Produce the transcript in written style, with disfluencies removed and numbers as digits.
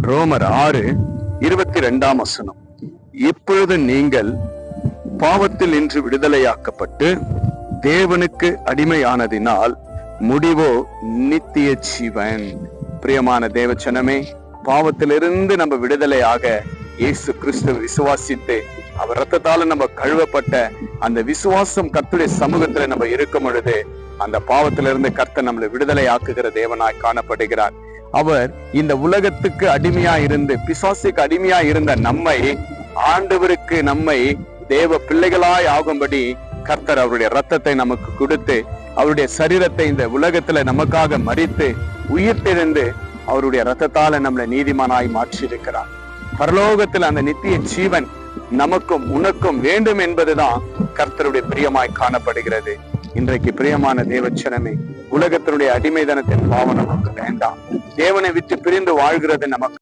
ரோமர் 6:22. இப்பொழுது நீங்கள் பாவத்தில் இன்று விடுதலையாக்கப்பட்டு தேவனுக்கு அடிமையானதினால் முடிவோ நித்திய ஜீவன். பிரியமான தேவச்சனமே, பாவத்திலிருந்து நம்ம விடுதலையாக இயேசு கிறிஸ்துவ விசுவாசித்து அவர் ரத்தத்தால நம்ம கழுவப்பட்ட அந்த விசுவாசம் கர்த்தருடைய சமூகத்துல நம்ம இருக்கும் பொழுது அந்த பாவத்திலிருந்து கர்த்தர் நம்மளை விடுதலை ஆக்குகிற தேவனாய் காணப்படுகிறார். அவர் இந்த உலகத்துக்கு அடிமையா இருந்து பிசாசுக்கு அடிமையா இருந்த நம்மை ஆண்டவருக்கு நம்மை தேவ பிள்ளைகளாய் ஆகும்படி கர்த்தர் அவருடைய ரத்தத்தை நமக்கு கொடுத்து அவருடைய சரீரத்தை இந்த உலகத்துல நமக்காக மரித்து உயிர்த்தெழுந்து அவருடைய ரத்தத்தால நம்மளை நீதிமானாய் மாற்றி இருக்கிறார். பரலோகத்தில் அந்த நித்திய ஜீவன் நமக்கும் உனக்கும் வேண்டும் என்பதுதான் கர்த்தருடைய பிரியமாய் காணப்படுகிறது. இன்றைக்கு பிரியமான தேவச்சனமே, உலகத்தினுடைய அடிமைதனத்தின் பாவம் நமக்கு வேண்டாம். தேவனை விட்டு பிரிந்து வாழ்கிறது நமக்கு